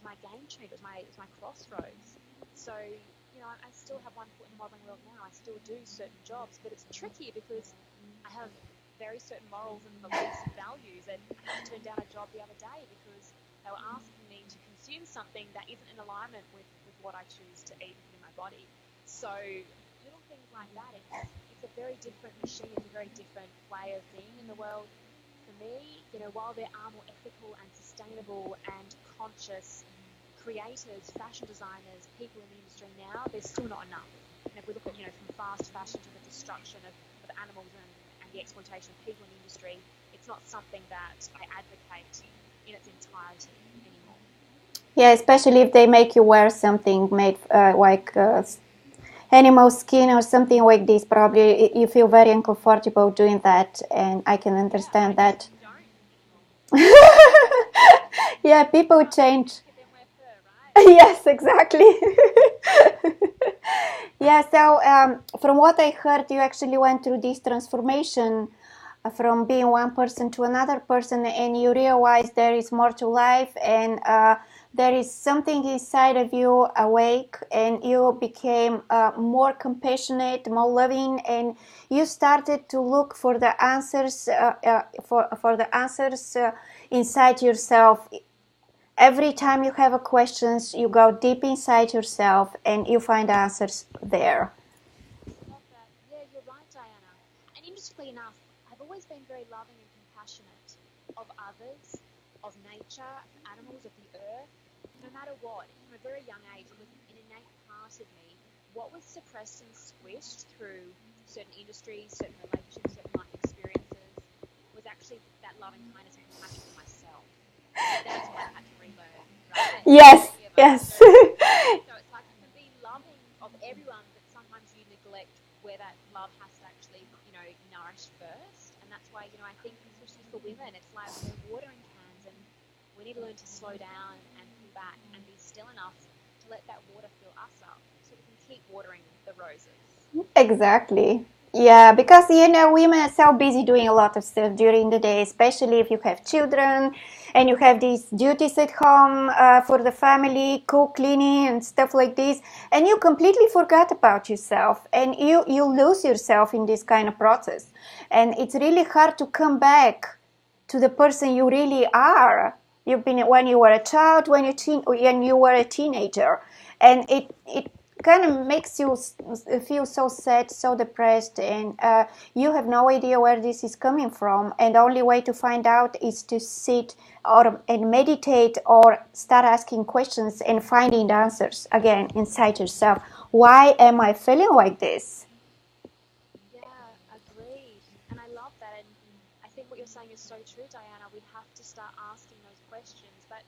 my game changer. It was my crossroads. So, I still have one foot in the modelling world now. I still do certain jobs, but it's tricky because I have very certain morals and beliefs and values. And I turned down a job the other day because they were asking me to consume something that isn't in alignment with what I choose to eat in my body. So little things like that, it's a very different machine. It's a very different way of being in the world. For me, while there are more ethical and sustainable and conscious creators, fashion designers, people in the industry now, there's still not enough. And if we look at, from fast fashion to the destruction of animals and the exploitation of people in the industry, it's not something that I advocate in its entirety anymore. Yeah, especially if they make you wear something made animal skin or something like this. Probably you feel very uncomfortable doing that, and I can understand that. Yeah, people change. Yes, exactly. Yeah, so from what I heard, you actually went through this transformation from being one person to another person, and you realize there is more to life, and there is something inside of you awake, and you became more compassionate, more loving, and you started to look for the answers for the answers inside yourself. Every time you have a questions, you go deep inside yourself and you find answers there. Love that. Yeah, you're right, Dianna. And interestingly enough, I've always been very loving and compassionate of others, of nature, of animals, of the earth, no matter what. From a very young age, it was an innate part of me. What was suppressed and squished through certain industries, certain relationships, certain life experiences, was actually that love and kindness and compassion for myself. That's what I had to relearn, right? Yes, yes. So it's like you can be loving of everyone, but sometimes you neglect where that love has to actually, nourish first. And that's why, I think especially for women, it's like we're watering cans, and we need to learn to slow down and pull back and be still enough to let that water fill us up so we can keep watering the roses. Exactly. Yeah, because women are so busy doing a lot of stuff during the day, especially if you have children and you have these duties at home for the family, cook, cleaning, and stuff like this, and you completely forgot about yourself, and you lose yourself in this kind of process, and it's really hard to come back to the person you really are. You've been when you were a child, when you were a teenager, and it kind of makes you feel so sad, so depressed, and you have no idea where this is coming from. And the only way to find out is to sit and meditate or start asking questions and finding the answers again inside yourself. Why am I feeling like this? Yeah, agreed. And I love that. And I think what you're saying is so true, Dianna. We have to start asking those questions. But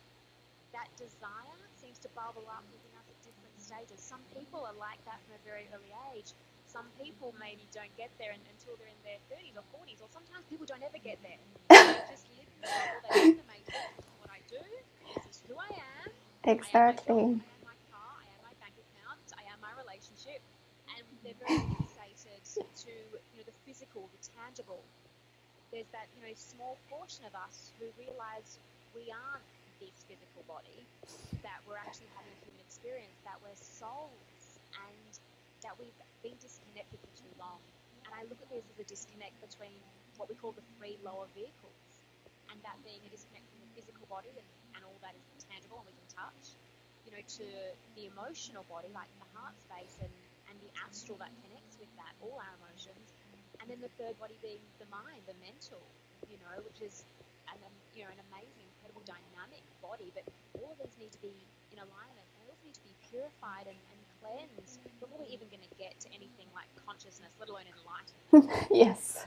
that desire seems to bubble up within us at different stages. Some people are like that from a very early age. Some people maybe don't get there until they're in their 30s or 40s, or sometimes people don't ever get there. They just live in the bubble, they live in the matrix. This is what I do, this is who I am. I am my job, Exactly. I am my car, I am my bank account, I am my relationship. And they're very fixated to the physical, the tangible. There's that small portion of us who realise we aren't this physical body, that we're actually having a human experience, that we're souls, and that we've been disconnected for too long. And I look at this as a disconnect between what we call the three lower vehicles, and that being a disconnect from the physical body and all that is tangible and we can touch, to the emotional body, like the heart space and the astral that connects with that, all our emotions. And then the third body being the mind, the mental, which is an amazing, incredible, dynamic body. But all of these need to be in alignment, and they also need to be purified and cleansed before we're even going to get to anything like consciousness, let alone enlightenment. Yes.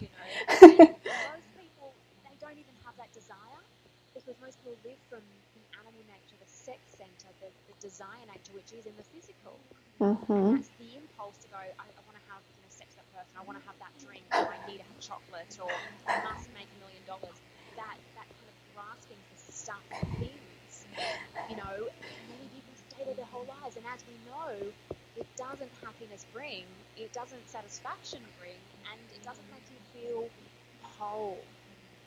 And most people, they don't even have that desire, because most people live from the animal nature, the sex center, the desire nature, which is in the physical. Mm-hmm. And that's the impulse to go, I want to have sex with that person, I want to have that drink, or I need to have chocolate, or I must make $1 million. That kind of grasping for stuff and things, many people stay there their whole lives. And as we know, it doesn't happiness bring, it doesn't satisfaction bring, and it doesn't make you feel whole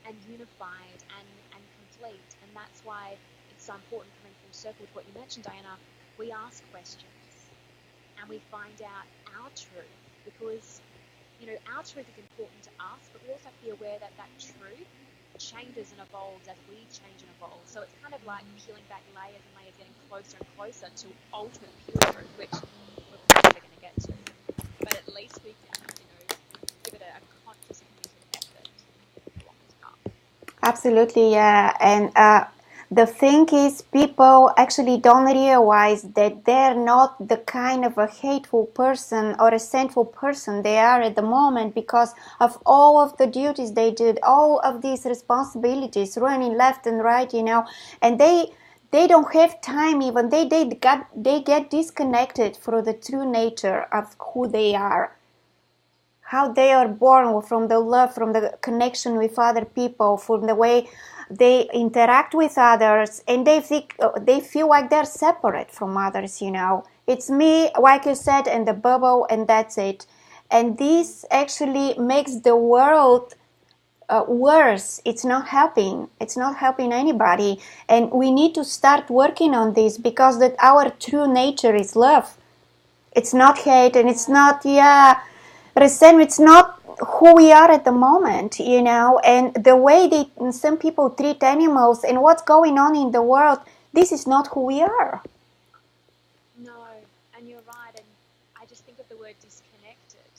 and unified and complete. And that's why it's it's so important, coming full circle to what you mentioned, Diana, we ask questions and we find out our truth, because our truth is important to us, but we also have to be aware that that truth changes and evolves as we change and evolve. So it's kind of like peeling back layers and layers, getting closer and closer to ultimate pure truth, which we're probably never going to get to. But at least we can, give it a conscious, committed effort for what to come. Absolutely, yeah. And the thing is, people actually don't realize that they're not the kind of a hateful person or a sinful person they are at the moment, because of all of the duties they did, all of these responsibilities, running left and right, and they don't have time even. They get disconnected from the true nature of who they are, how they are born, from the love, from the connection with other people, from the way they interact with others, and they feel like they're separate from others. It's me, like you said, and the bubble, and that's it. And this actually makes the world worse. It's not helping anybody, and we need to start working on this, because that our true nature is love. It's not hate, and it's not resentment. It's not who we are at the moment, and the way some people treat animals and what's going on in the world, this is not who we are. No, and you're right, and I just think of the word disconnected.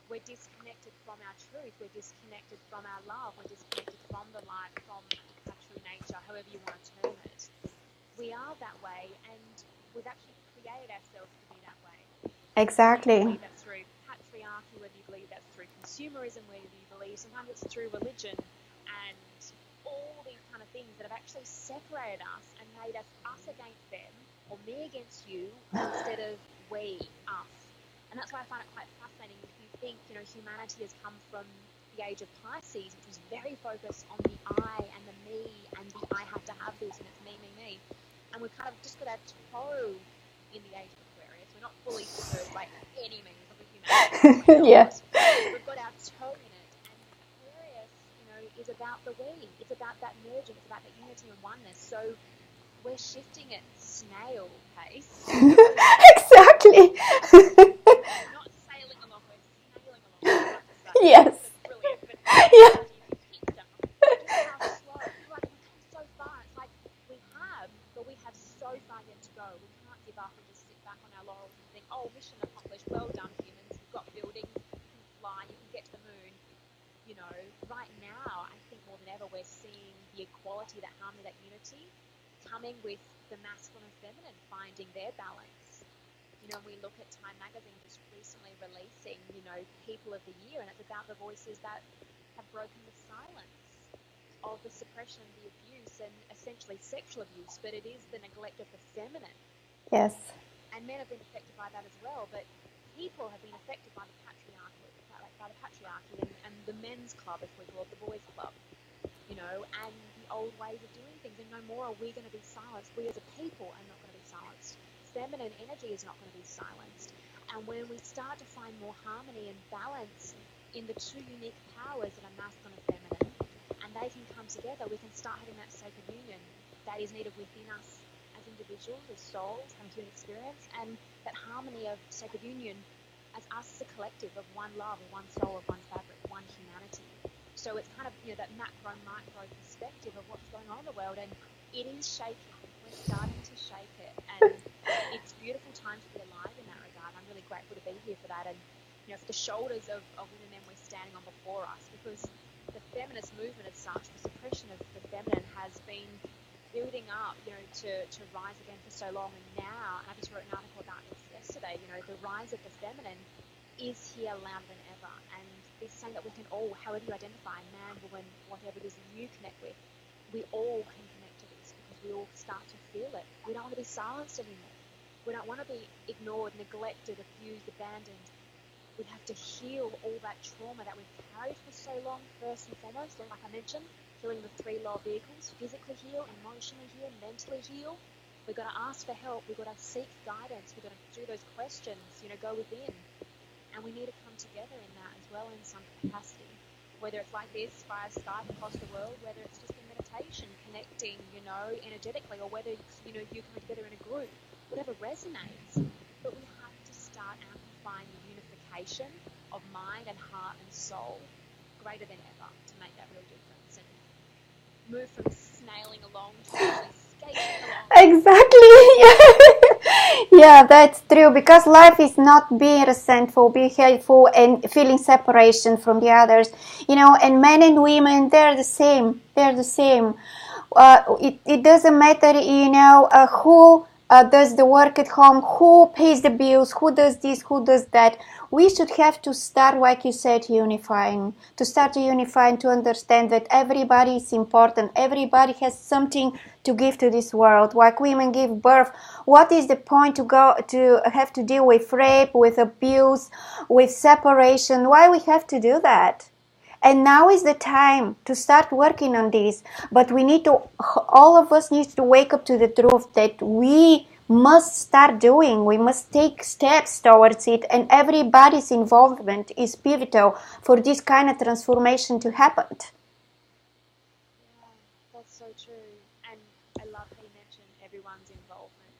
We're disconnected from our truth, we're disconnected from our love, we're disconnected from the light, from our true nature, however you want to term it. We are that way, and we've actually created ourselves to be that way. Exactly. Whether you believe that's through patriarchy, whether you believe that's through consumerism, whether you believe sometimes it's through religion, and all these kind of things that have actually separated us and made us against them, or me against you, instead of we, us. And that's why I find it quite fascinating. If you think, humanity has come from the age of Pisces, which was very focused on the I and the me, and the I have to have this, and it's me, me, me. And we've kind of just got our toe in the age of Aquarius. We're not fully submerged by any means of humanity. Yeah. We've got our toe in it, and Aquarius, is about the we. It's about that merging. It's about that unity and oneness. So we're shifting at snail pace. Exactly. Not sailing along, we're snailing along. Yes. That's brilliant. But Yeah. just how slow. We've come so far. It's like we have so far yet to go. We can't give up and just sit back on our laurels and think, oh, mission accomplished, well done, humans. You've got buildings, you can fly, you can get to the moon. Right now, I think more than ever, we're seeing the equality, that harmony, that unity, coming with the masculine and feminine finding their balance. We look at Time Magazine just recently releasing, People of the Year, and it's about the voices that have broken the silence of the suppression, the abuse, and essentially sexual abuse, but it is the neglect of the feminine. Yes. And men have been affected by that as well, but people have been affected by the patriarchy and the men's club, if we call it the boys' club, and the old ways of doing things. And no more are we going to be silenced. We as a people are not going to be silenced. Feminine energy is not going to be silenced. And when we start to find more harmony and balance in the two unique powers that are masculine and feminine, and they can come together, we can start having that sacred union that is needed within us as individuals, as souls, having human experience, and that harmony of sacred union as us as a collective of one love, of one soul, of one fabric, one humanity. So it's kind of, that macro-micro perspective of what's going on in the world, and it is shaking. We're starting to shake it, and it's beautiful time to be alive in that regard. I'm really grateful to be here for that, and for the shoulders of women and men we're standing on before us, because the feminist movement as such, the suppression of the feminine has been building up, to rise again for so long, and now, and I just wrote an article about this yesterday, the rise of the feminine is here louder than ever, and it's saying that we can all, however you identify, man, woman, whatever it is that you connect with, we all can connect to this, because we all start to feel it. We don't want to be silenced anymore. We don't want to be ignored, neglected, abused, abandoned. We have to heal all that trauma that we've carried for so long, first and foremost, like I mentioned, healing the 3 law vehicles: physically heal, emotionally heal, mentally heal. We've got to ask for help. We've got to seek guidance. We've got to do those questions, go within. And we need to come together in that as well in some capacity. Whether it's like this via Skype across the world, whether it's just in meditation, connecting, energetically, or whether, you come together in a group, whatever resonates. But we have to start amplifying the unification of mind and heart and soul greater than ever to make that real difference and move from snailing along to actually skating along. Exactly. Yeah, that's true, because life is not being resentful, being hateful, and feeling separation from the others. And men and women, they're the same. They're the same. It doesn't matter, who does the work at home, who pays the bills, who does this, who does that. We should have to start, like you said, unifying. To start unifying, to understand that everybody is important. Everybody has something to give to this world. Like women give birth. What is the point to have to deal with rape, with abuse, with separation? Why we have to do that? And now is the time to start working on this. But all of us need to wake up to the truth that we must start doing. We must take steps towards it. And everybody's involvement is pivotal for this kind of transformation to happen. Yeah, that's so true. And I love how you mentioned everyone's involvement.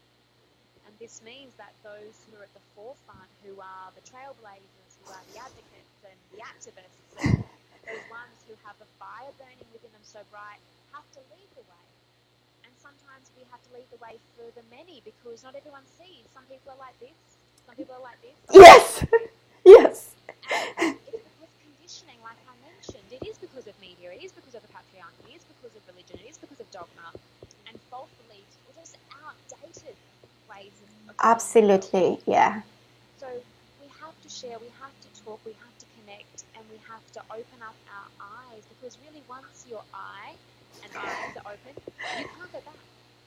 And this means that those who are at the forefront, who are the trailblazers, who are the advocates and the activists, and those ones who have the fire burning within them so bright, have to lead the way. And sometimes we have to lead the way for the many, because not everyone sees. Some people are like this, some people are like this. Yes, yes. And it's because conditioning, like I mentioned, it is because of media, it is because of the patriarchy, it is because of religion, it is because of dogma and false beliefs, or just outdated ways of Absolutely, yeah. So we have to share, we have to talk, we have to connect, and we have to open up our eyes, because really once your eye and eyes are open, you can't go back.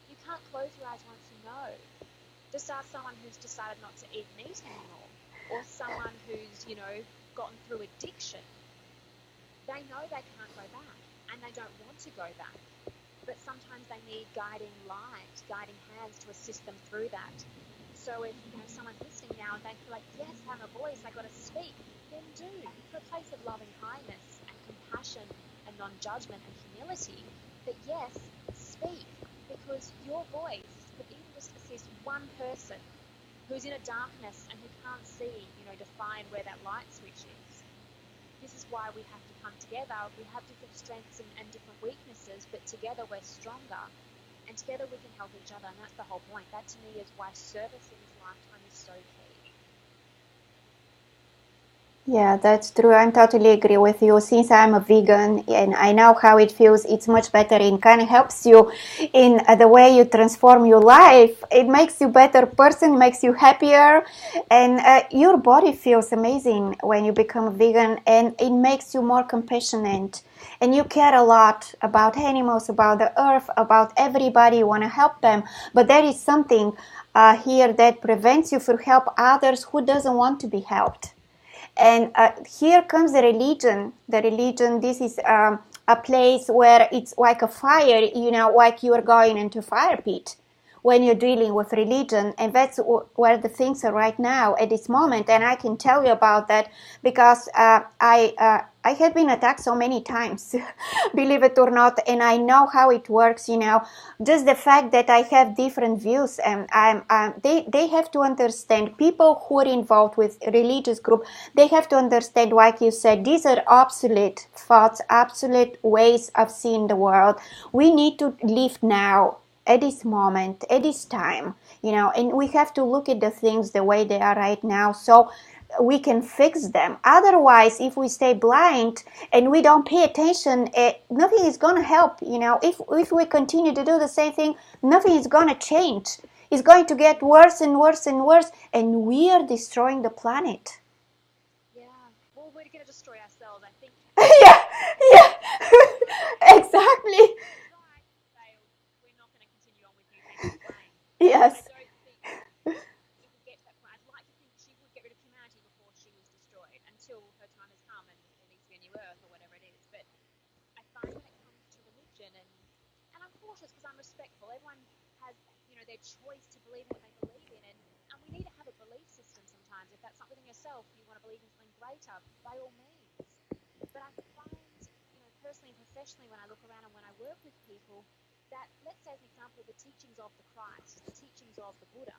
You can't close your eyes once you know. Just ask someone who's decided not to eat meat anymore, or someone who's, gotten through addiction. They know they can't go back, and they don't want to go back. But sometimes they need guiding light, guiding hands to assist them through that. So if someone's listening now and they feel like, yes, I have a voice, I got to speak, then do. From a place of loving kindness and compassion and non-judgment and humility, that yes, speak, because your voice could even just assist one person who's in a darkness and who can't see, define where that light switch is. This is why we have to come together. We have different strengths and different weaknesses, but together we're stronger. And together we can help each other, and that's the whole point. That to me is why service in this lifetime is so key. Yeah, that's true. I totally agree with you. Since I'm a vegan and I know how it feels, it's much better. It kind of helps you in the way you transform your life. It makes you a better person, makes you happier, and your body feels amazing when you become a vegan, and it makes you more compassionate. And you care a lot about animals, about the earth, about everybody. You want to help them. But there is something here that prevents you from help others who doesn't want to be helped. And here comes the religion. The religion, this is a place where it's like a fire, like you are going into a fire pit when you're dealing with religion. And that's where the things are right now at this moment. And I can tell you about that because I have been attacked so many times, believe it or not, and I know how it works, just the fact that I have different views, and they have to understand, people who are involved with religious group, they have to understand, like you said, these are obsolete thoughts, obsolete ways of seeing the world. We need to live now, at this moment, at this time, and we have to look at the things the way they are right now, so we can fix them. Otherwise, if we stay blind and we don't pay attention, nothing is going to help. If we continue to do the same thing, nothing is going to change. It's going to get worse and worse and worse, and we are destroying the planet. Yeah, well, we're going to destroy ourselves, I think. yeah exactly. Right, failed. We're not going to continue on with you being blamed. Yes. I don't think it would get to that point. I'd like to think she would get rid of humanity before she was destroyed, until her time has come and there needs to be a new earth or whatever it is. But I find when it comes to religion, and I'm cautious because I'm respectful. Everyone has, their choice to believe in what they believe in, and we need to have a belief system sometimes. If that's not within yourself, you want to believe in something greater, by all means. But I find, personally and professionally, when I look around and when I work with people, that, let's say as an example, the teachings of the Christ, the teachings of the Buddha,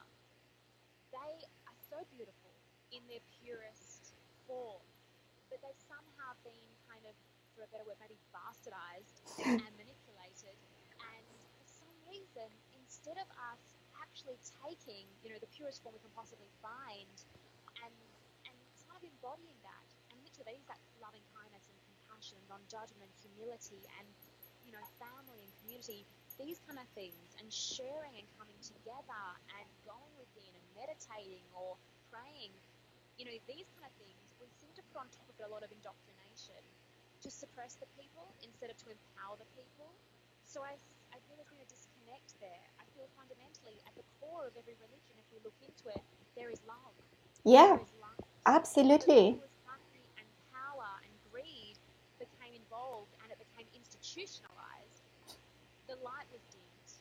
they are so beautiful in their purest form, but they've somehow been kind of, for a better word, maybe bastardized and manipulated. And for some reason, instead of us actually taking, the purest form we can possibly find, and kind of embodying that, and literally that is that loving kindness and compassion, non-judgment, humility, and family and community, these kind of things, and sharing and coming together and going within and meditating or praying, these kind of things, we seem to put on top of it a lot of indoctrination to suppress the people instead of to empower the people. So I feel there's been a disconnect there. I feel fundamentally at the core of every religion, if we look into it, there is love. Yeah, There is light. absolutely. But because money and power and greed became involved and it became institutionalized, the light was dimmed,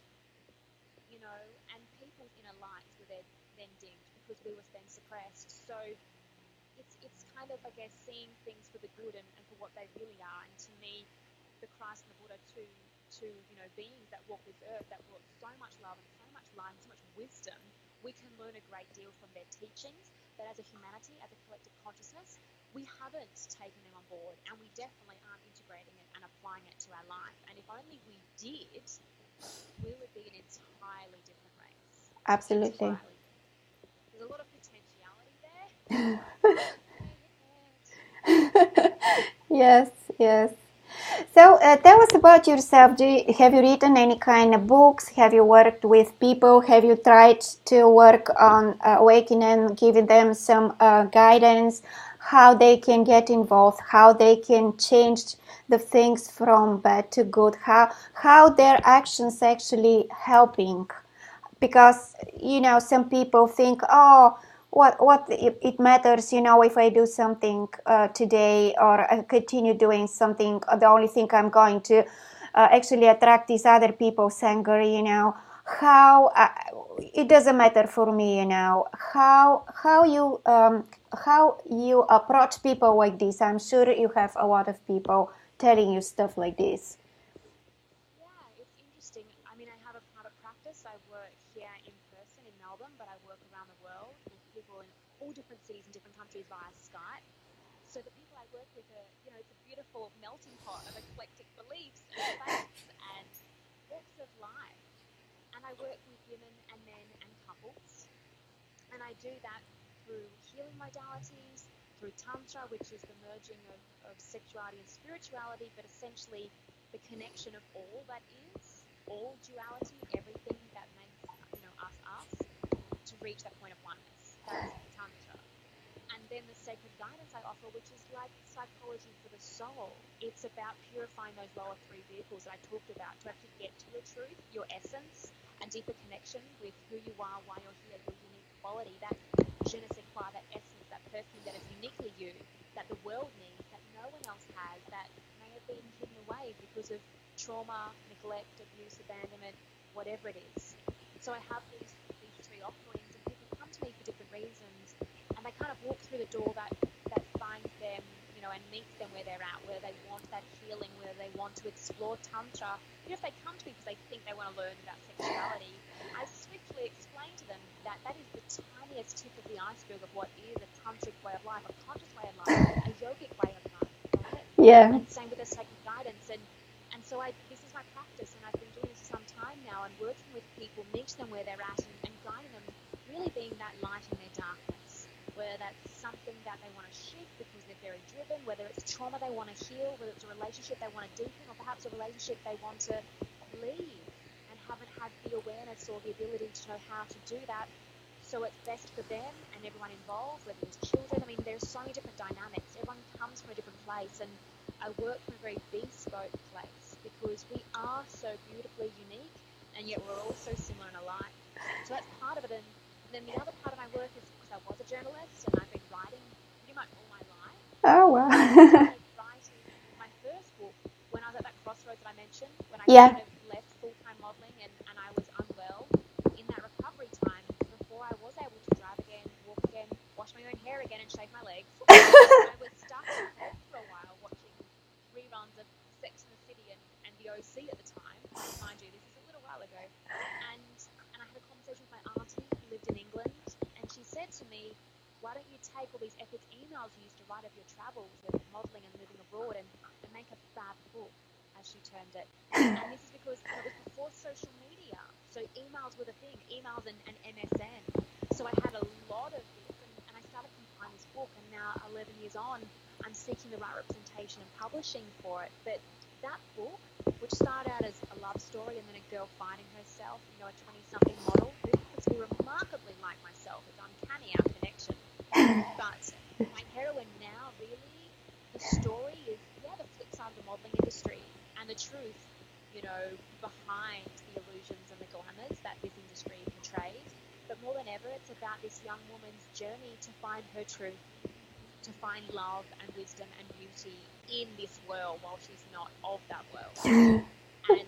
and people's inner lights were then dimmed because we were then suppressed. So it's kind of, I guess, seeing things for the good and for what they really are. And to me, the Christ and the Buddha, two beings that walk this earth, that brought so much love and so much light and so much wisdom. We can learn a great deal from their teachings, but as a humanity, as a collective consciousness, we haven't taken them on board, and we definitely aren't integrating it and applying it to our life. And if only we did, we would be an entirely different race. Absolutely. Entirely. There's a lot of potentiality there. Yes, yes. So tell us about yourself. Have you written any kind of books? Have you worked with people? Have you tried to work on awakening, giving them some guidance, how they can get involved, how they can change the things from bad to good, how their actions actually helping? Because some people think, oh, what it matters, if I do something today, or I continue doing something, the only thing I'm going to actually attract is other people's anger. How it doesn't matter for me. How you approach people like this. I'm sure you have a lot of people telling you stuff like this. Yeah, it's interesting. I mean, I have a private practice. I work here in person in Melbourne, but I work around the world with people in all different cities and different countries via Skype. So the people I work with are, it's a beautiful melting pot of eclectic beliefs and faiths and walks of life. And I work with women and men and couples. And I do that through healing modalities, through Tantra, which is the merging of sexuality and spirituality, but essentially the connection of all that is, all duality, everything that makes us, to reach that point of oneness. That's Tantra. And then the sacred guidance I offer, which is like psychology for the soul. It's about purifying those lower three vehicles that I talked about to actually get to your truth, your essence, and deeper connection with who you are, why you're here, your unique quality, that je ne sais quoi, that essence, that perfume that is uniquely you, that the world needs, that no one else has, that may have been hidden away because of trauma, neglect, abuse, abandonment, whatever it is. So I have these three offerings, and people come to me for different reasons, and they kind of walk through the door that finds them, and meets them where they're at, where they want that healing, where they want to explore Tantra. If they come to me because they think they want to learn about sexuality, I swiftly explain to them that is the tiniest tip of the iceberg of what is a tantric way of life, a conscious way of life, a yogic way of life, right? Yeah. And same with the sacred guidance. And so this is my practice, and I've been doing this for some time now, and working with people, meeting them where they're at, and guiding them, really being that light in their darkness, whether that's something that they want to shift because they're very driven, whether it's trauma they want to heal, whether it's a relationship they want to deepen, or perhaps a relationship they want to leave and haven't had the awareness or the ability to know how to do that. So it's best for them and everyone involved, whether it's children. I mean, there's so many different dynamics. Everyone comes from a different place, and I work from a very bespoke place because we are so beautifully unique, and yet we're all so similar and alike. So that's part of it. And then the other part of my work is because I was a journalist, and I've been writing pretty much all my life. Oh, wow. I started writing my first book when I was at that crossroads that I mentioned, when I kind of left full-time modelling and I was unwell. In that recovery time, before I was able to drive again, walk again, wash my own hair again, and shave my legs, I was stuck at home for a while watching reruns of Sex why don't you take all these epic emails you used to write of your travels and modelling and living abroad and make a fab book, as she termed it. And this is because it was before social media, so emails were the thing, emails and MSN. So I had a lot of this, and I started compiling this book, and now 11 years on, I'm seeking the right representation and publishing for it. But that book, which started out as a love story and then a girl finding herself, a 20-something model who happens to be remarkably like myself, it's uncanny, our connection. But my heroine now, really, the story is, the flip side of the modelling industry and the truth, behind the illusions and the glamours that this industry portrays. But more than ever, it's about this young woman's journey to find her truth, to find love and wisdom and beauty in this world while she's not of that world. And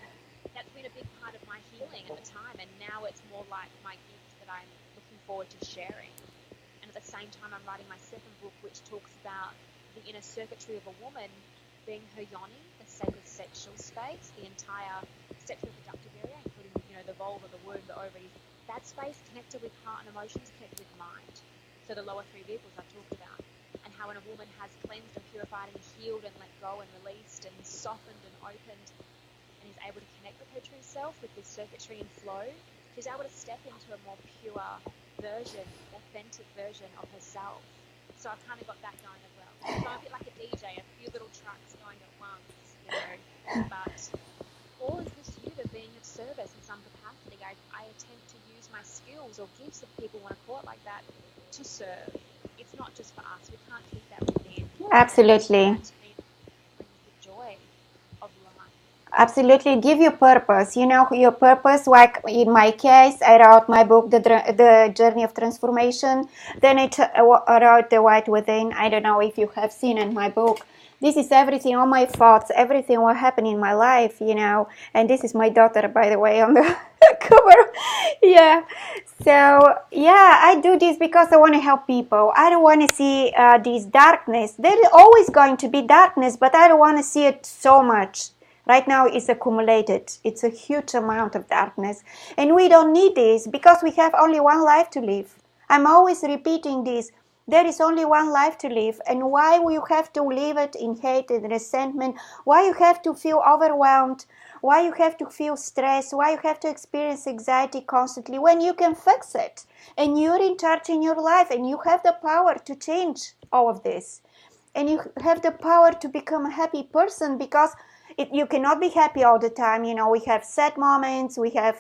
that's been a big part of my healing at the time, and now it's more like my gift that I'm looking forward to sharing. And at the same time, I'm writing my second book, which talks about the inner circuitry of a woman being her yoni, the sacred sexual space, the entire sexual reproductive area, including, the vulva, the womb, the ovaries, that space connected with heart and emotions, connected with mind. So the lower three vehicles I've talked about. And how when a woman has cleansed and purified and healed and let go and released and softened and opened and is able to connect with her true self, with this circuitry and flow, she's able to step into a more pure version, authentic version of herself. So I've kind of got that going as well. So I'm a bit like a DJ, a few little tracks going at once, But all is this you to being of service in some capacity. I attempt to use my skills or gifts, if people want to call it like that, to serve. It's not just for us. We can't keep that within. Absolutely. That to me brings the joy of life. Absolutely, give you purpose. Your purpose. Like in my case, I wrote my book, the Journey of Transformation. Then I wrote The White Within. I don't know if you have seen in my book. This is everything, all my thoughts, everything what happened in my life, And this is my daughter, by the way, on the cover. Yeah. So, I do this because I want to help people. I don't want to see this darkness. There is always going to be darkness, but I don't want to see it so much. Right now it's accumulated. It's a huge amount of darkness. And we don't need this because we have only one life to live. I'm always repeating this. There is only one life to live. And why you have to live it in hate and resentment? Why you have to feel overwhelmed? Why you have to feel stress? Why you have to experience anxiety constantly when you can fix it? And you're in charge in your life and you have the power to change all of this. And you have the power to become a happy person because you cannot be happy all the time. We have sad moments, we have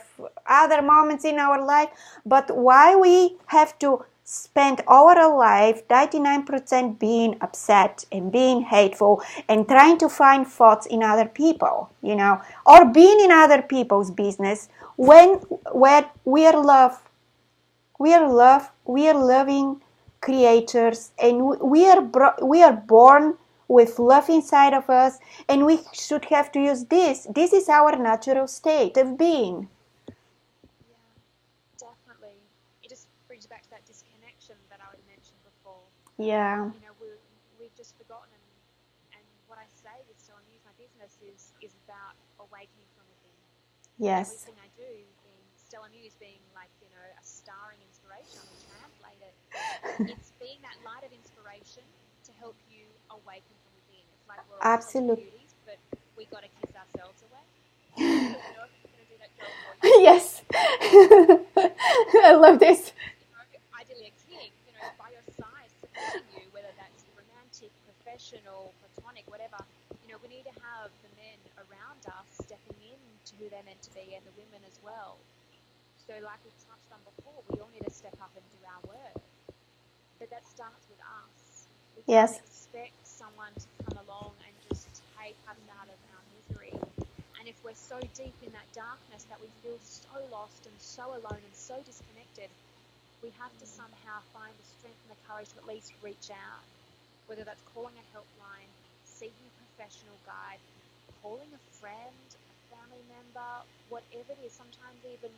other moments in our life, but why we have to spend our life 99% being upset and being hateful and trying to find faults in other people, or being in other people's business when we are love. We are loving creatures, and we are born with love inside of us, and we should have to use this. This is our natural state of being. Yeah, definitely. It just brings back to that disconnection that I mentioned before. Yeah. We've just forgotten, and what I say with So Amuse, my business is about awakening from within. Yes. Everything I do, being Stella Muse, being like, a starring inspiration, we translate it. It's being that light of inspiration to help you awaken from within. It's like we're all Absolutely. beauties, but we got to kiss ourselves away. I don't know if it's going to do that job for you. Yes. I love this. Ideally a king, by your side, supporting you, whether that's romantic, professional, platonic, whatever. We need to have the men around us stepping into who they're meant to be, and the women as well. So like we touched on before, we all need to step up and do our work. But that starts with us. We can't expect someone to come along and just take us out of our misery. And if we're so deep in that darkness that we feel so lost and so alone and so disconnected, we have to somehow find the strength and the courage to at least reach out. Whether that's calling a helpline, seeking a professional guide, calling a friend, a family member, whatever it is. Sometimes even,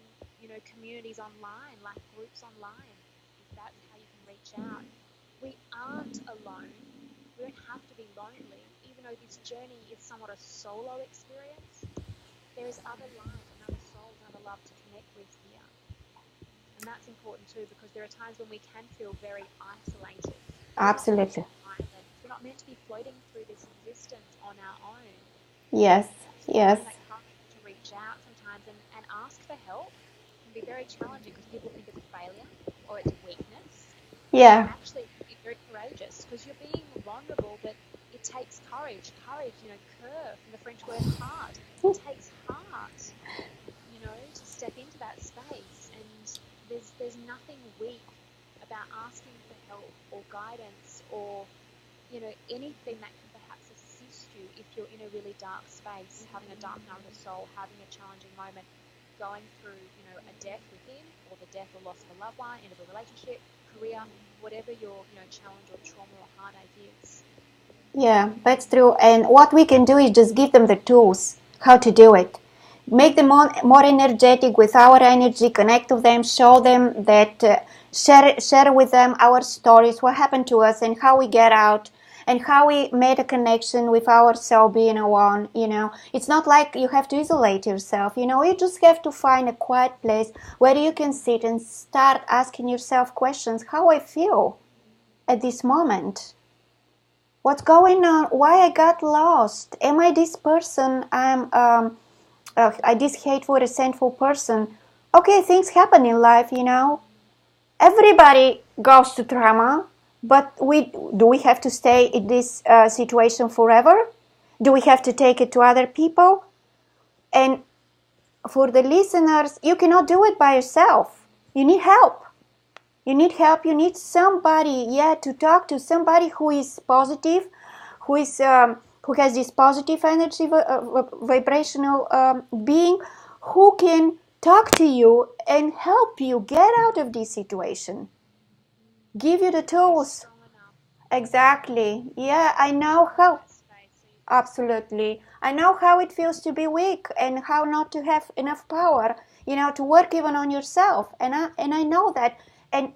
communities online, like groups online, if that's how you can reach out. We aren't alone. We don't have to be lonely. Even though this journey is somewhat a solo experience, there is other light and other souls and other love to connect with here. And that's important too, because there are times when we can feel very isolated. Absolutely. We're not meant to be floating through this existence on our own. Yes, So yes. finding that courage to reach out sometimes and ask for help can be very challenging, because people think it's a failure or it's a weakness. Yeah. Actually, it can be very courageous, because you're being vulnerable, but it takes courage. Courage, cœur, from the French word heart. It takes heart, to step into that space. And there's nothing weak about asking for help or guidance or, anything that can perhaps assist you if you're in a really dark space, having a dark night of the soul, having a challenging moment, going through, a death within, or the death or loss of a loved one, end of a relationship, career, whatever your, challenge or trauma or heartache is. Yeah, that's true. And what we can do is just give them the tools how to do it. Make them more energetic with our energy, connect to them, show them that, share with them our stories, what happened to us and how we get out and how we made a connection with our soul being one, It's not like you have to isolate yourself, You just have to find a quiet place where you can sit and start asking yourself questions. How I feel at this moment? What's going on? Why I got lost? Am I this person? I this hateful, resentful person. Okay, things happen in life, Everybody goes to trauma, but do we have to stay in this situation forever? Do we have to take it to other people? And for the listeners, you cannot do it by yourself. You need help. You need help. You need somebody, to talk to, somebody who is positive, who has this positive energy, vibrational being, who can talk to you and help you get out of this situation. Give you the tools. Exactly. Yeah, I know how. Absolutely. I know how it feels to be weak and how not to have enough power, to work even on yourself. And I know that.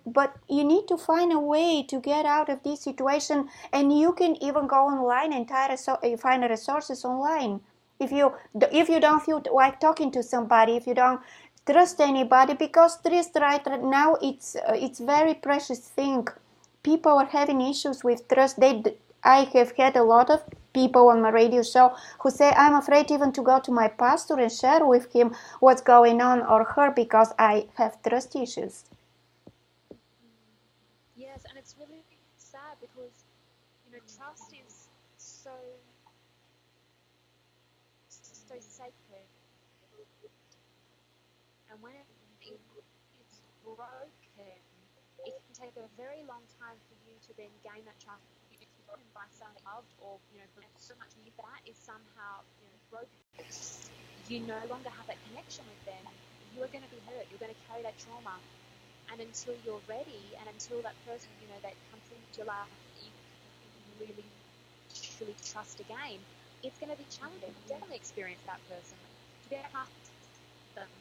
But you need to find a way to get out of this situation, and you can even go online and find resources online. If you don't feel like talking to somebody, if you don't trust anybody, because trust right now it's very precious thing. People are having issues with trust. I have had a lot of people on my radio show who say, I'm afraid even to go to my pastor and share with him what's going on, or her, because I have trust issues. Yes, and it's really sad, because trust is so sacred, and when it's broken, it can take a very long time for you to then gain that trust. If it's broken by someone loved, or so much of that is somehow broken, you no longer have that connection with them. You are going to be hurt. You're going to carry that trauma, and until you're ready, and until that person that comes into your life, you really truly trust again, it's going to be challenging. I've definitely experienced that personally. To be able to them,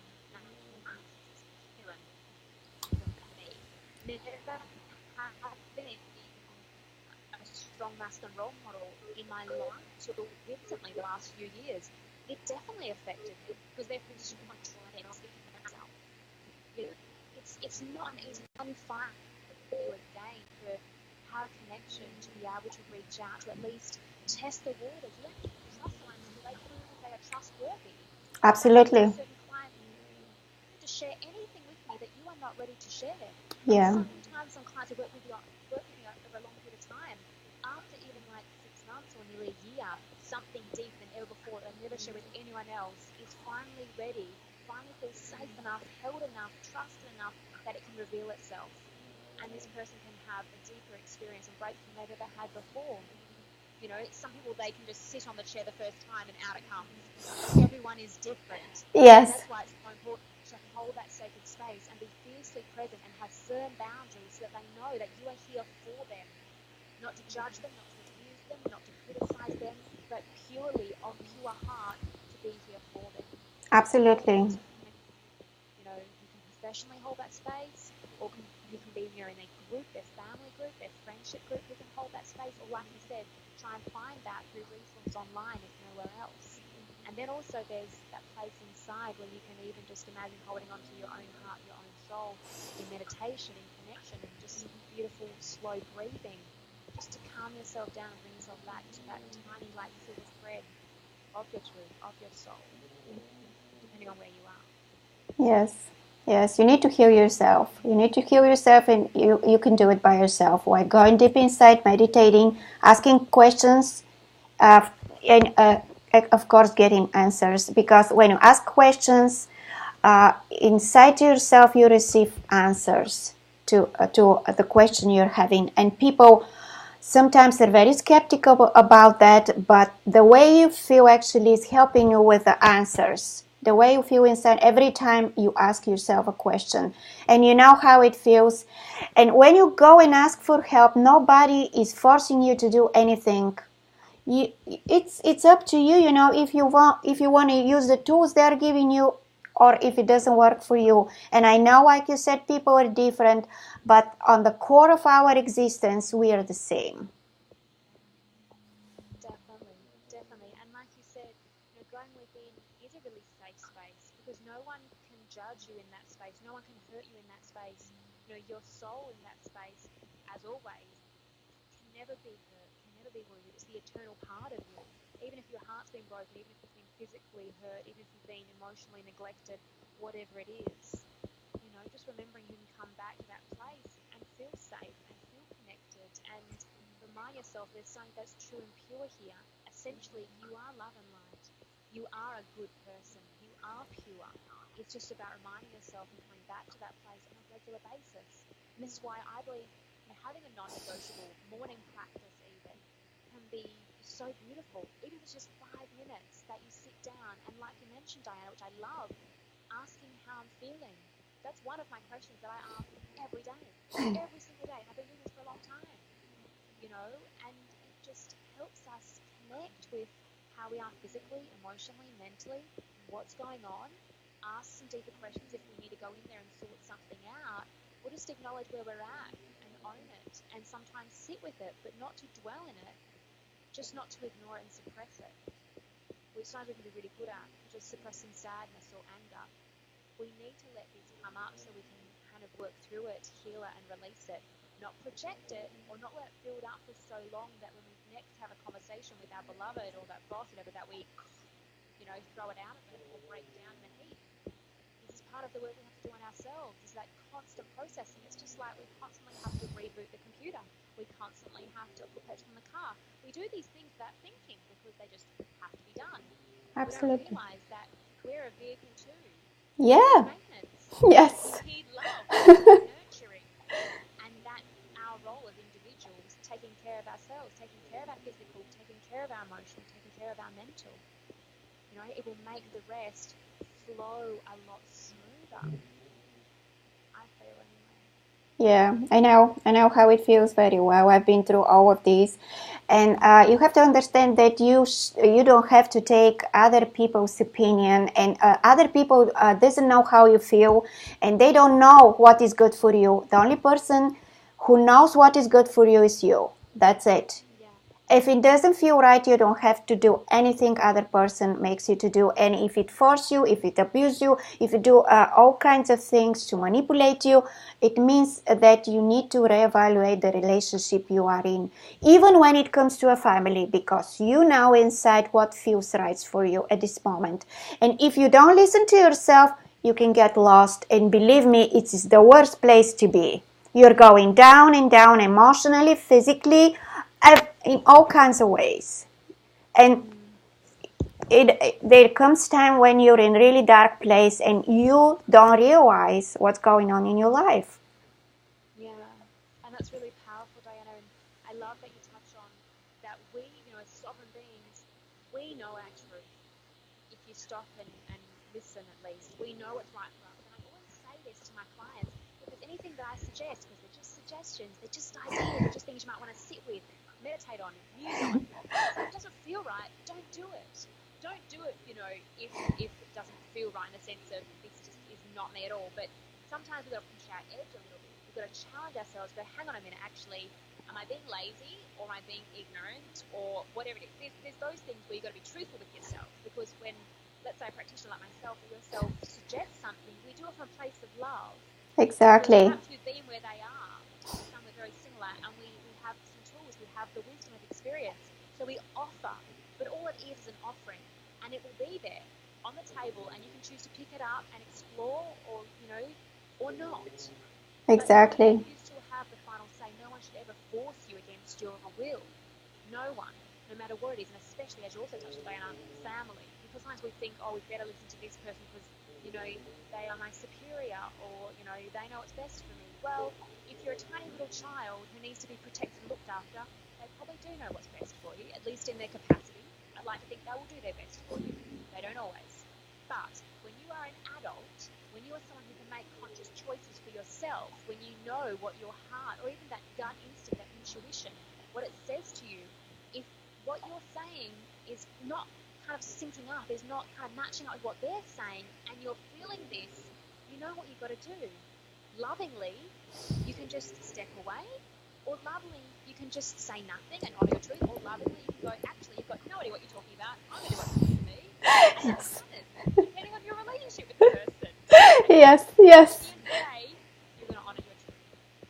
never have been a strong masculine role model in my life till recently, the last few years. It definitely affected me, because they're so much like myself. It's not an easy fun to again to have a connection, to be able to reach out, to at least test the waters. You have to trust someone until they prove that they are trustworthy. Absolutely. Certain clients to share anything with me that you are not ready to share. Yeah. Sometimes some clients who work with me over a long period of time, after even like 6 months or nearly a year, something deeper than ever before that I've never shared with anyone else is finally ready, finally feels safe enough, held enough, trusted enough that it can reveal itself. And this person can have a deeper experience and breakthrough they've ever had before. Some people, they can just sit on the chair the first time and out it comes. Everyone is different. Yes. And that's why it's so important to hold that sacred space and be fiercely present and have firm boundaries, so that they know that you are here for them. Not to judge them, not to abuse them, not to criticize them, but purely of pure heart to be here for them. Absolutely. You can professionally hold that space, or you can be in their group, their family group, their friendship group, who can hold that space, or like you said, try and find that through resources online if nowhere else. And then also there's that place inside where you can even just imagine holding on to your own heart, your own soul in meditation and connection and just beautiful, slow breathing, just to calm yourself down and bring yourself back to that tiny, like, silver thread of your truth, of your soul, depending on where you are. Yes, you need to heal yourself. You need to heal yourself, and you can do it by yourself. While going deep inside, meditating, asking questions, and of course getting answers. Because when you ask questions, inside yourself you receive answers to the question you're having. And people sometimes they're very skeptical about that, but the way you feel actually is helping you with the answers. The way you feel inside every time you ask yourself a question, and you know how it feels. And when you go and ask for help, nobody is forcing you to do anything. It's up to you, if you want to use the tools they're giving you, or if it doesn't work for you. And I know, like you said, people are different, but on the core of our existence, we are the same. Definitely. And like you said, going within is a really safe space because no one can judge you in that space. No one can hurt you in that space. Your soul in that space, as always, can never be hurt, can never be wounded. It's the eternal part of you. Even if your heart's been broken, even if you've been physically hurt, even if you've been emotionally neglected, whatever it is, just remembering you can come back to that place and feel safe and feel connected and remind yourself there's something that's true and pure here. Essentially, you are love and light. You are a good person. You are pure. It's just about reminding yourself and coming back to that place on a regular basis. And this is why I believe having a non-negotiable morning practice even can be so beautiful. Even if it's just 5 minutes that you sit down and, like you mentioned, Dianna, which I love, asking how I'm feeling. That's one of my questions that I ask every day, every single day. I've been doing this for a long time, and it just helps us connect with how we are physically, emotionally, mentally, what's going on, ask some deeper questions if we need to go in there and sort something out, or just acknowledge where we're at and own it, and sometimes sit with it, but not to dwell in it, just not to ignore it and suppress it, which sometimes we can be really good at, just suppressing sadness or anger. We need to let this come up so we can kind of work through it, heal it, and release it. Not project it, or not let it build up for so long that when we next have a conversation with our beloved or that boss, whatever, that we, throw it out of it or break down in a heap. This is part of the work we have to do on ourselves, is that constant processing. It's just like we constantly have to reboot the computer. We constantly have to put petrol in the car. We do these things without thinking because they just have to be done. Absolutely. We don't realise that we're a vehicle too. Yeah. Maintenance. Yes. We need love. We need nurturing. And that's our role as individuals, taking care of ourselves, taking care of our physical, taking care of our emotional, taking care of our mental. It will make the rest flow a lot smoother. I feel anyway. Yeah, I know how it feels very well. I've been through all of these, and you have to understand that you don't have to take other people's opinion, and other people doesn't know how you feel, and they don't know what is good for you. The only person who knows what is good for you is you. That's it. If it doesn't feel right, you don't have to do anything other person makes you to do. And if it forces you, if it abuses you, if you do all kinds of things to manipulate you, it means that you need to reevaluate the relationship you are in. Even when it comes to a family, because you know inside what feels right for you at this moment. And if you don't listen to yourself, you can get lost. And believe me, it is the worst place to be. You're going down and down emotionally, physically, in all kinds of ways. And there comes time when you're in really dark place and you don't realize what's going on in your life. Yeah, and that's really powerful, Dianna, and I love that you touch on that we, as sovereign beings, we know our truth. If you stop and listen, at least, we know what's right for us. And I always say this to my clients: if there's anything that I suggest, because they're just suggestions, they're just ideas, they're just things you might want to sit with, meditate on, muse on. If it doesn't feel right, don't do it. Don't do it, if it doesn't feel right in the sense of this just is not me at all. But sometimes we've got to push our edge a little bit. We've got to challenge ourselves, go, hang on a minute, actually, am I being lazy or am I being ignorant or whatever it is? There's those things where you've got to be truthful with yourself, because when, let's say, a practitioner like myself or yourself suggests something, we do it from a place of love. Exactly. Perhaps We offer, but all it is an offering, and it will be there on the table, and you can choose to pick it up and explore, or or not. Exactly. But you still have the final say. No one should ever force you against your will. No one, no matter what it is, and especially, as you also touched on, Dianna, family. Because sometimes we think, oh, we better listen to this person because they are my superior, or they know what's best for me. Well, if you're a tiny little child who needs to be protected and looked after, they probably do know what's best for you, at least in their capacity. I'd like to think they will do their best for you. They don't always. But when you are an adult, when you are someone who can make conscious choices for yourself, when you know what your heart, or even that gut instinct, that intuition, what it says to you, if what you're saying is not kind of syncing up, is not kind of matching up with what they're saying, and you're feeling this, you know what you've got to do. Lovingly, you can just step away, or lovingly, you can just say nothing and honor your truth, or lovingly, you can go, actually, you've got no idea what you're talking about, I'm going to do what's good for me. Yes. Depending on your relationship with the person. Yes. At the end of the day, you're going to honor your truth.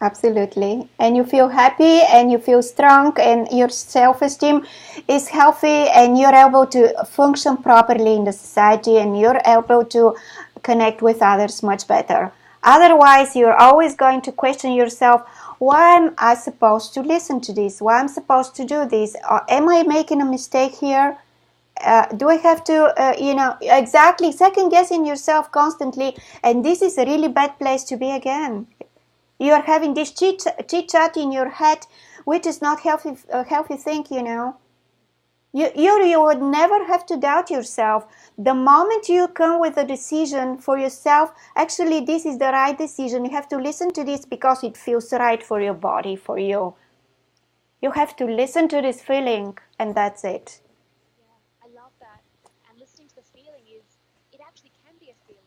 Absolutely. And you feel happy and you feel strong and your self-esteem is healthy and you're able to function properly in the society and you're able to connect with others much better. Otherwise, you're always going to question yourself, why am I supposed to listen to this? Why am I supposed to do this? Or am I making a mistake here? Do I have to, exactly second guessing yourself constantly? And this is a really bad place to be again. You are having this chit chat in your head, which is not a healthy thing, You would never have to doubt yourself. The moment you come with a decision for yourself, actually this is the right decision. You have to listen to this because it feels right for your body, for you. You have to listen to this feeling, and that's it. Yeah, I love that. And listening to the feeling it actually can be a feeling.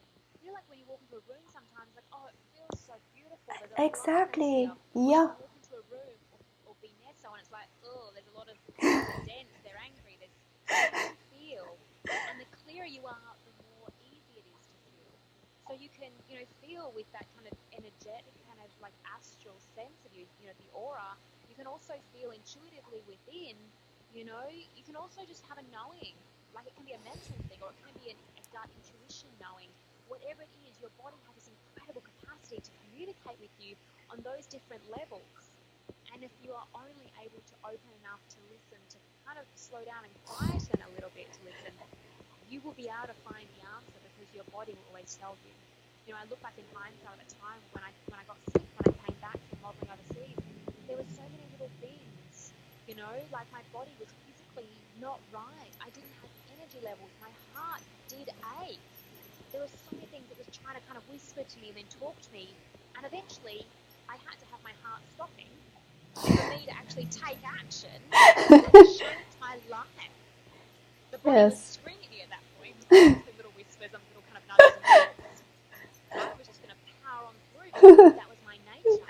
Like when you walk into a room sometimes, like, oh, it feels so beautiful. There's a brightness Exactly. here. Yeah. Or you walk into a room, or be near someone, it's like, oh, there's a lot of dense, they're angry, there's you feel. And the clearer you are, the more easy it is to feel. So you can, feel with that kind of energetic, kind of like astral sense of you, the aura. You can also feel intuitively within. You can also just have a knowing. Like it can be a mental thing, or it can be a gut intuition knowing. Whatever it is, your body has this incredible capacity to communicate with you on those different levels. And if you are only able to open enough to listen, to kind of slow down and quieten a little bit to listen, you will be able to find the answer because your body will always tell you. I look back in hindsight at the time when I got sick, when I came back from modelling overseas, there were so many little things, like my body was physically not right. I didn't have energy levels. My heart did ache. There were so many things that was trying to kind of whisper to me and then talk to me. And eventually, I had to have my heart stopping for me to actually take action and change my life. The body was screaming at me at that point. Obviously, little whispers and little kind of nudges and thoughts. I was just going to power on through because that was my nature.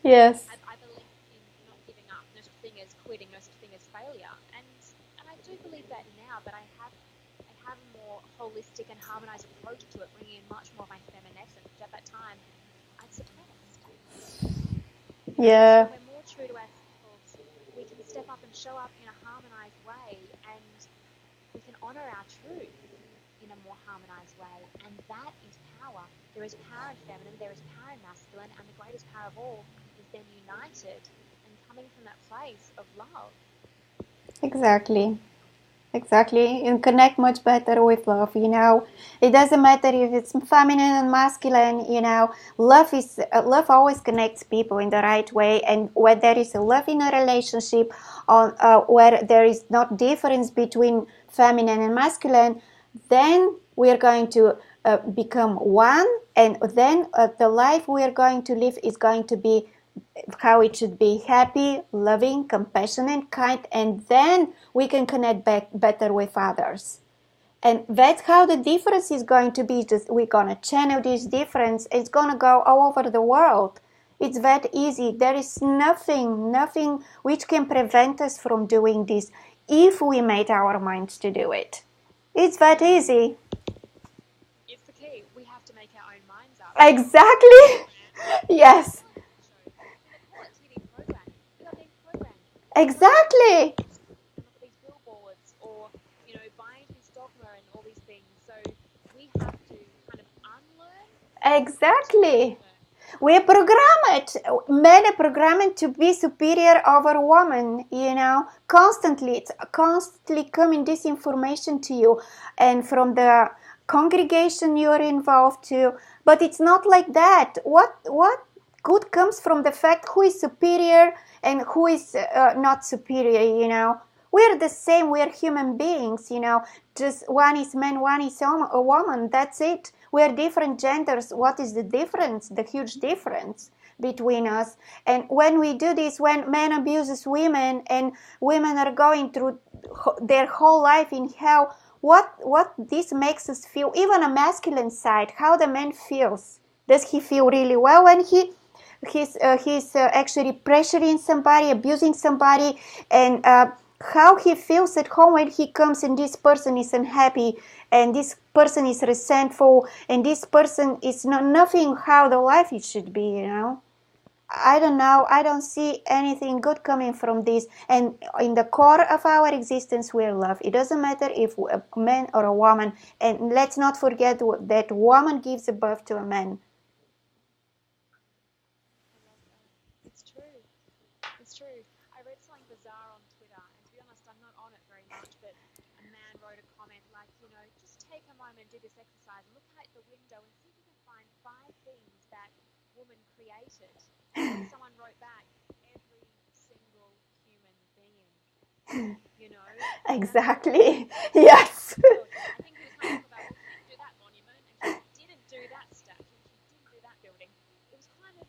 Yes. I believe in not giving up. No such thing as quitting. No such thing as failure. And I do believe that now. But I have a more holistic and harmonized approach to it, bringing in much more of my feminine essence, which at that time I'd suppressed. Yeah. So when we're more true to ourselves, we can step up and show up in a harmonized way, and we can honor our truth in a more harmonized way, and that is power. There is power in feminine, there is power in masculine, and the greatest power of all is then united and coming from that place of love. Exactly. You connect much better with love, It doesn't matter if it's feminine and masculine, love always connects people in the right way. And when there is a love in a relationship, where there is not difference between feminine and masculine, then we are going to become one, and then the life we are going to live is going to be how it should be: happy, loving, compassionate, kind, and then we can connect back better with others. And that's how the difference is going to be. Just we're gonna channel this difference. It's gonna go all over the world. It's that easy. There is nothing which can prevent us from doing this if we made our minds to do it. It's that easy. It's the key. We have to make our own minds up. Exactly. Yes. They call it TV program. We are being programmed. Exactly. And look at these Exactly. We're programmed, men are programmed to be superior over women, constantly. It's constantly coming this information to you, and from the congregation you're involved to. But it's not like that. What good comes from the fact who is superior and who is not superior? We're the same. We're human beings. Just one is man, one is a woman. That's it. We're different genders. What is the difference? The huge difference between us. And when we do this, when men abuses women and women are going through their whole life in hell, what this makes us feel, even a masculine side, how the man feels. Does he feel really well when he's actually pressuring somebody, abusing somebody, and how he feels at home when he comes and this person is unhappy and this person is resentful and this person is nothing how the life it should be. I don't know. I don't see anything good coming from this. And in the core of our existence, we're love. It doesn't matter if a man or a woman. And let's not forget that woman gives birth to a man. It's true. It's true. I read something bizarre on Twitter, and to be honest, I'm not on it very much, but a man wrote a comment like, just take a moment and do this exercise. Look out the window and see if you can find 5 things that woman created. And someone wrote back, every single human being. Exactly. Yes. I think he was trying to talk about, well, she didn't do that monument, and she didn't do that statue, and she didn't do that building. It was kind of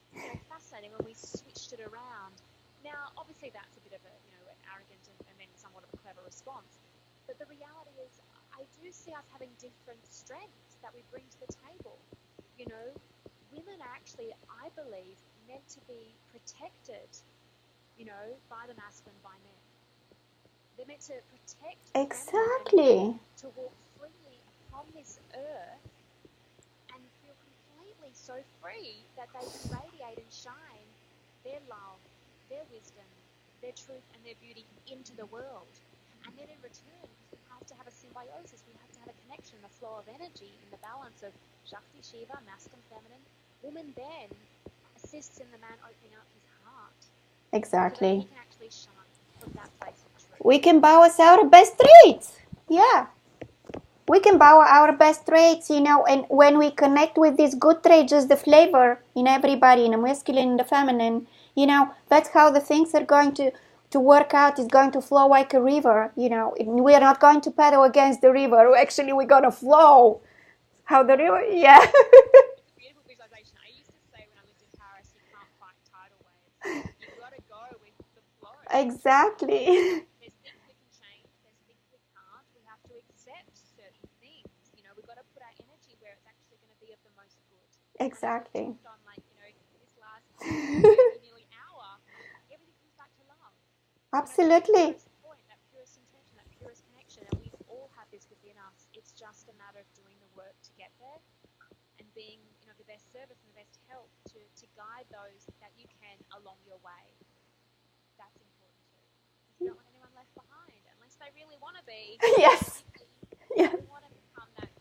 fascinating when we switched it around. Now, obviously, that's a bit of an arrogant and then somewhat of a clever response. But the reality is, I do see us having different strengths that we bring to the table. Women are actually, I believe, meant to be protected, by the masculine, by men. They're meant to protect exactly. to walk freely upon this earth and feel completely so free that they can radiate and shine their love, their wisdom, their truth and their beauty into the world. And then in return, we have to have a symbiosis, we have to have a connection, a flow of energy in the balance of Shakti, Shiva, masculine, feminine. Woman then assists in the man opening up his heart. Exactly. So that he can actually shine from that place of truth. We can bow us our best traits. Yeah. We can bow our best traits, and when we connect with this good trait, just the flavor in everybody, in the masculine and the feminine, that's how the things are going to work out. It's going to flow like a river, we are not going to paddle against the river. Actually, we're going to flow. How the river, yeah. It's a beautiful visualization. I used to say when I lived in Paris, you can't fight tidal waves. You've got to go with the flow. Exactly. There's things we can change. There's things we can't. We have to accept certain things. We've got to put our energy where it's actually going to be of the most good. Exactly. On this last nearly hour, everything comes back to love. Absolutely. That purest intention, that purest connection, and we all have this within us. It's just a matter of doing the work to get there and being, the best service and the best help to guide those that you can along your way. That's important too. You don't want anyone left behind unless they really want to be. Yes. Yeah. We want to become that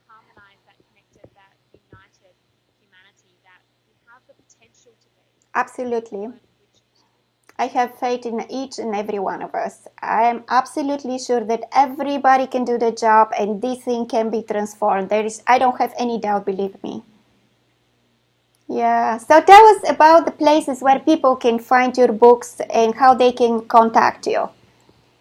harmonized, that connected, that united humanity that we have the potential to be. Absolutely. I have faith in each and every one of us. I am absolutely sure that everybody can do the job and this thing can be transformed. I don't have any doubt, believe me. Yeah. So tell us about the places where people can find your books and how they can contact you.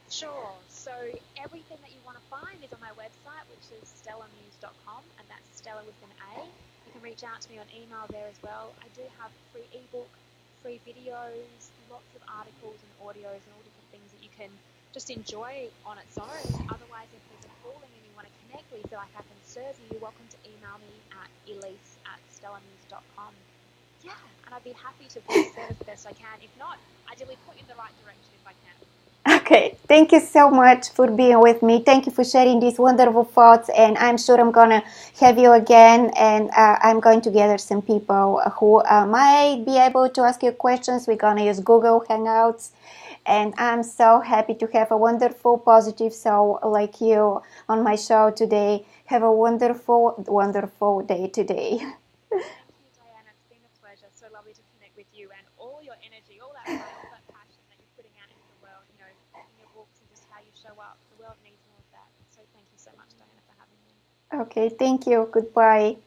Sure. So everything that you want to find is on my website, which is stellamuse.com, and that's Stella with an A. You can reach out to me on email there as well. I do have free ebook, free videos, lots of articles and audios and all different things that you can just enjoy on its own. Otherwise, if there's a calling and you want to connect with, feel like I can serve you, you're welcome to email me at elise@stellamuse.com. Yeah, and I'd be happy to be of service the best I can. If not, ideally point you in the right direction if I can. Okay, thank you so much for being with me. Thank you for sharing these wonderful thoughts, and I'm sure I'm gonna have you again, and I'm going to gather some people who might be able to ask you questions. We're gonna use Google Hangouts, and I'm so happy to have a wonderful, positive soul like you on my show today. Have a wonderful, wonderful day today. pleasure. So lovely to connect with you, and all your energy, all that fire, all that passion that you're putting out into the world, you know, in your books and just how you show up. The world needs more of that. So thank you so much, Dianna, for having me. Okay, thank you. Goodbye.